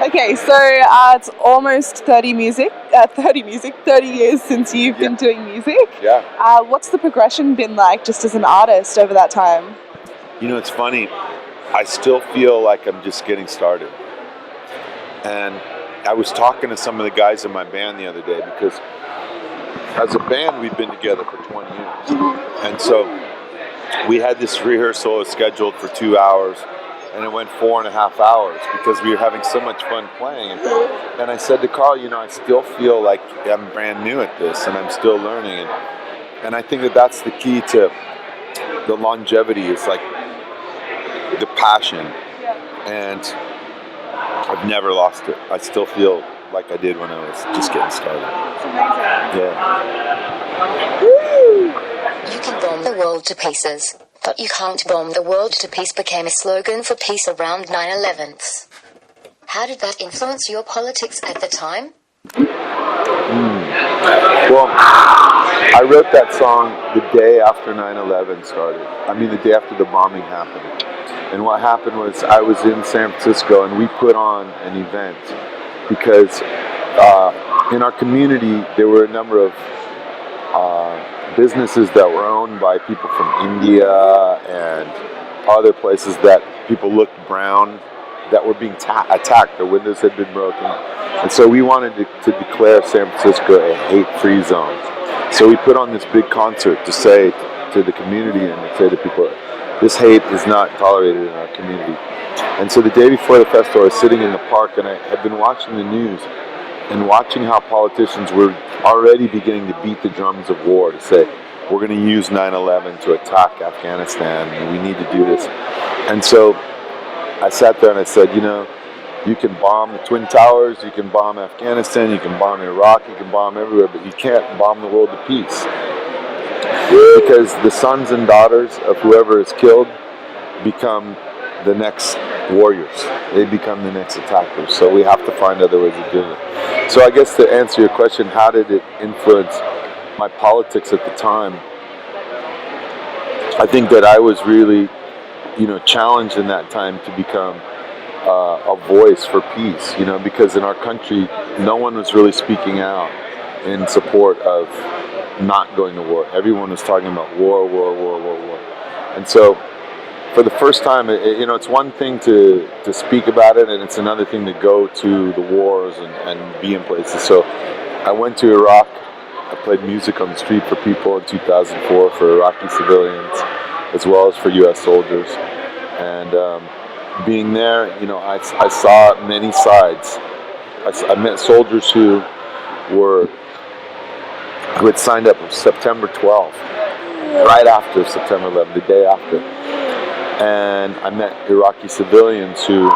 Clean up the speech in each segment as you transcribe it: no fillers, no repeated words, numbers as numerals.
Okay, so it's almost 30 years since you've been doing music. Yeah. What's the progression been like just as an artist over that time? It's funny. I still feel like I'm just getting started. And I was talking to some of the guys in my band the other day because as a band, we've been together for 20 years. And so we had this rehearsal scheduled for 2 hours, and it went 4.5 hours because we were having so much fun playing. And I said to Carl, I still feel like I'm brand new at this and I'm still learning. And I think that that's the key to the longevity, is like the passion. And I've never lost it. I still feel like I did when I was just getting started. That's amazing. Yeah. Woo! You can bomb the world to pieces, but you can't bomb the world to peace became a slogan for peace around 9/11s. How did that influence your politics at the time? Well, I wrote that song the day after 9/11 started. The day after the bombing happened. And what happened was I was in San Francisco and we put on an event because in our community there were a number of businesses that were owned by people from India and other places that people looked brown, that were being attacked. Their windows had been broken. And so we wanted to declare San Francisco a hate-free zone. So we put on this big concert to say to the community and to say to people, this hate is not tolerated in our community. And so the day before the festival, I was sitting in the park and I had been watching the news and watching how politicians were already beginning to beat the drums of war to say, we're going to use 9/11 to attack Afghanistan and we need to do this. And so I sat there and I said, you can bomb the Twin Towers, you can bomb Afghanistan, you can bomb Iraq, you can bomb everywhere, but you can't bomb the world to peace. Because the sons and daughters of whoever is killed become the next warriors. They become the next attackers. So we have to find other ways of doing it. So I guess to answer your question, how did it influence my politics at the time? I think that I was really, challenged in that time to become a voice for peace, because in our country, no one was really speaking out in support of not going to war. Everyone was talking about war. And so for the first time, it's one thing to speak about it, and it's another thing to go to the wars and be in places. So I went to Iraq. I played music on the street for people in 2004 for Iraqi civilians, as well as for U.S. soldiers. And being there, I saw many sides. I met soldiers who had signed up on September 12th, right after September 11th, the day after. And I met Iraqi civilians who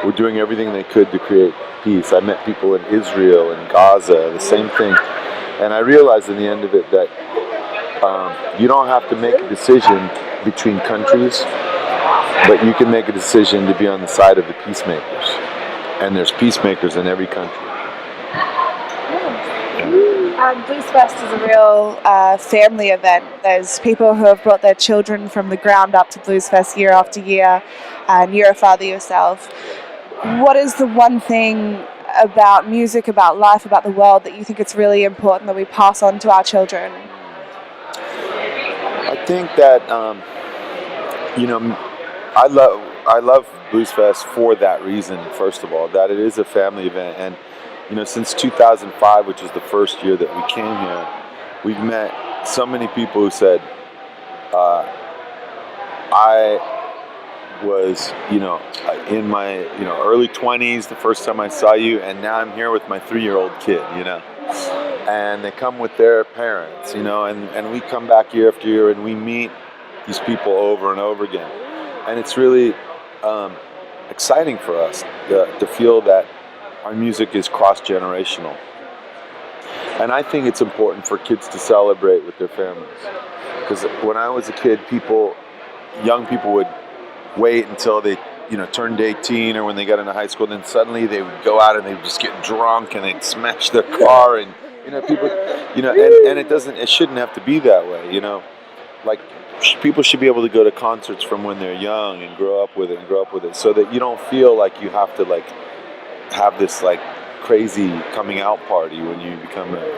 were doing everything they could to create peace. I met people in Israel and Gaza, the same thing. And I realized in the end of it that you don't have to make a decision between countries, but you can make a decision to be on the side of the peacemakers. And there's peacemakers in every country. Blues Fest is a real family event. There's people who have brought their children from the ground up to Blues Fest year after year, and you're a father yourself. What is the one thing about music, about life, about the world that you think it's really important that we pass on to our children? I think that I love Blues Fest for that reason. First of all, that it is a family event, and since 2005, which was the first year that we came here, we've met so many people who said, I was, in my, early 20s the first time I saw you, and now I'm here with my 3-year-old kid, and they come with their parents, and we come back year after year and we meet these people over and over again. And it's really exciting for us to feel that our music is cross-generational. And I think it's important for kids to celebrate with their families. Because when I was a kid, young people would wait until they, turned 18 or when they got into high school, then suddenly they would go out and they would just get drunk and they'd smash their car and, people, and it shouldn't have to be that way, like people should be able to go to concerts from when they're young and grow up with it, so that you don't feel like you have to like have this like crazy coming out party when you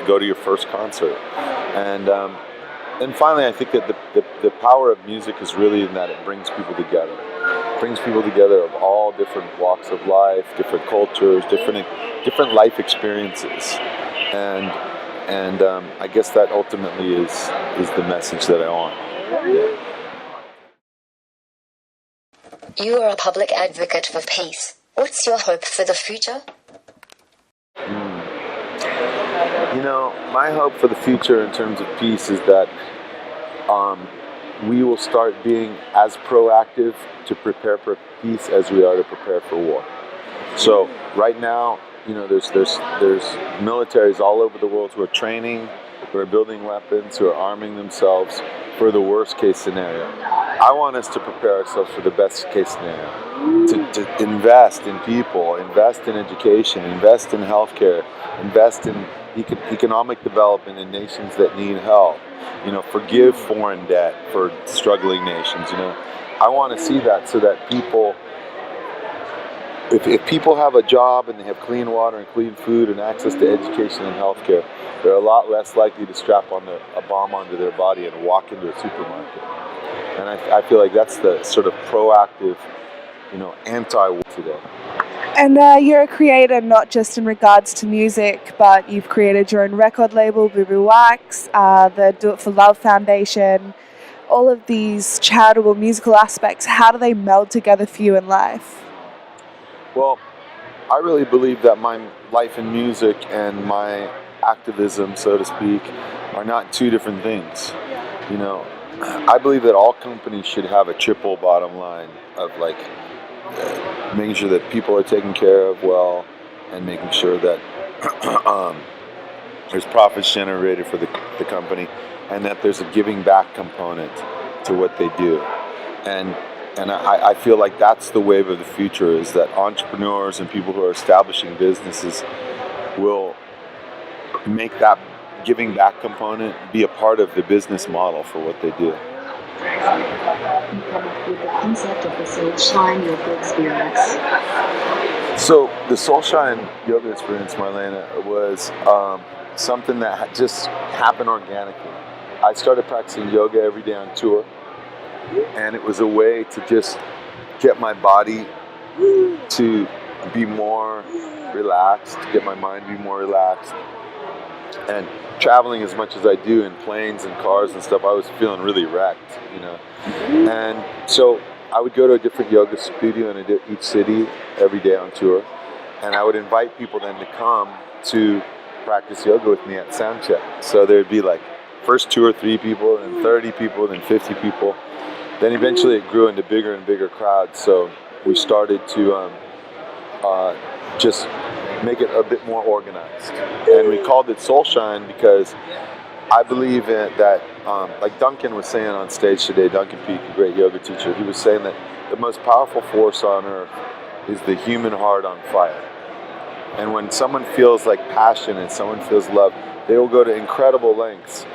go to your first concert. And finally, I think that the power of music is really in that it brings people together. It brings people together of all different walks of life, different cultures, different life experiences, and I guess that ultimately is the message that I want. You are a public advocate for peace. What's your hope for the future? You know, my hope for the future in terms of peace is that we will start being as proactive to prepare for peace as we are to prepare for war. So right now, you know, there's militaries all over the world who are training, who are building weapons, who are arming themselves for the worst case scenario. I want us to prepare ourselves for the best case scenario, to invest in people, invest in education, invest in healthcare, invest in economic development in nations that need help. You know, forgive foreign debt for struggling nations. You know, I want to see that so that people, if people have a job and they have clean water and clean food and access to education and healthcare, they're a lot less likely to strap on a bomb onto their body and walk into a supermarket. And I feel like that's the sort of proactive, you know, anti-war today. And you're a creator not just in regards to music, but you've created your own record label, Boo Boo Wax, the Do It For Love Foundation, all of these charitable musical aspects. How do they meld together for you in life? Well, I really believe that my life in music and my activism, so to speak, are not two different things. You know, I believe that all companies should have a triple bottom line of like making sure that people are taken care of well, and making sure that there's profits generated for the company, and that there's a giving back component to what they do. And I feel like that's the wave of the future, is that entrepreneurs and people who are establishing businesses will make that giving back component be a part of the business model for what they do. You come up with the concept of the Soulshine Yoga experience. So the Soulshine Yoga experience, Marlena, was something that just happened organically. I started practicing yoga every day on tour, and it was a way to just get my body to be more relaxed, to get my mind to be more relaxed. And traveling as much as I do in planes and cars and stuff, I was feeling really wrecked, you know. And so I would go to a different yoga studio in each city every day on tour, and I would invite people then to come to practice yoga with me at sound check. So there'd be like first 2 or 3 people, then 30 people, then 50 people. Then eventually it grew into bigger and bigger crowds. So we started to just make it a bit more organized. And we called it Soulshine because I believe that, like Duncan was saying on stage today, Duncan Peake, a great yoga teacher, he was saying that the most powerful force on earth is the human heart on fire. And when someone feels like passion and someone feels love, they will go to incredible lengths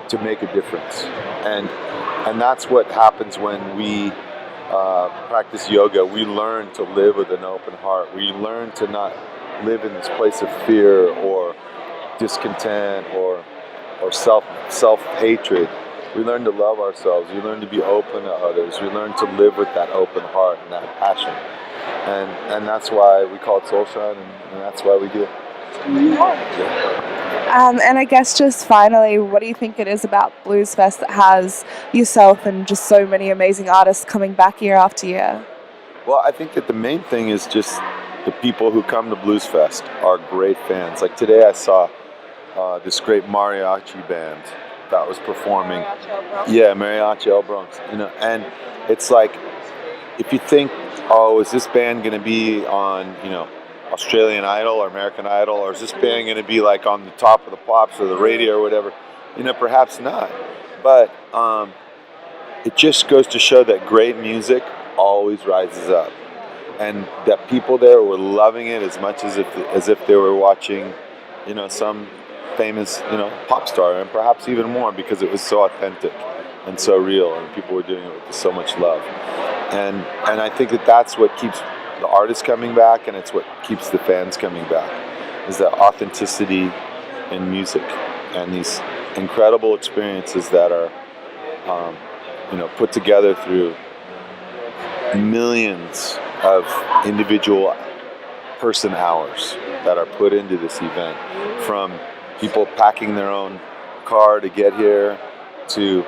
to make a difference. And that's what happens when we practice yoga. We learn to live with an open heart. We learn to not live in this place of fear or discontent or self-hatred. We learn to love ourselves. We learn to be open to others. We learn to live with that open heart and that passion. And that's why we call it Soulshine, and that's why we do it. Yeah. And I guess just finally, what do you think it is about Blues Fest that has yourself and just so many amazing artists coming back year after year? Well, I think that the main thing is just the people who come to Blues Fest are great fans. Like today I saw this great mariachi band that was performing. Yeah, Mariachi El Bronx. You know, and it's like, if you think, oh, is this band going to be on, you know, Australian Idol or American Idol, or is this band going to be like on the top of the pops or the radio or whatever? You know, perhaps not. But it just goes to show that great music always rises up, and that people there were loving it as much as if they were watching, you know, some famous, you know, pop star, and perhaps even more, because it was so authentic. and so real, and people were doing it with so much love. And I think that that's what keeps the artists coming back, and it's what keeps the fans coming back, is that authenticity in music and these incredible experiences that are put together through millions of individual person hours that are put into this event, from people packing their own car to get here, to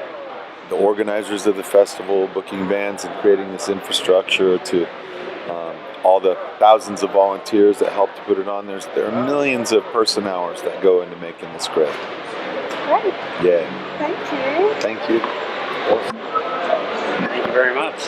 the organizers of the festival booking bands and creating this infrastructure, to all the thousands of volunteers that help to put it on. There are millions of person hours that go into making this great. Great. Yeah. Thank you. Thank you. Thank you very much.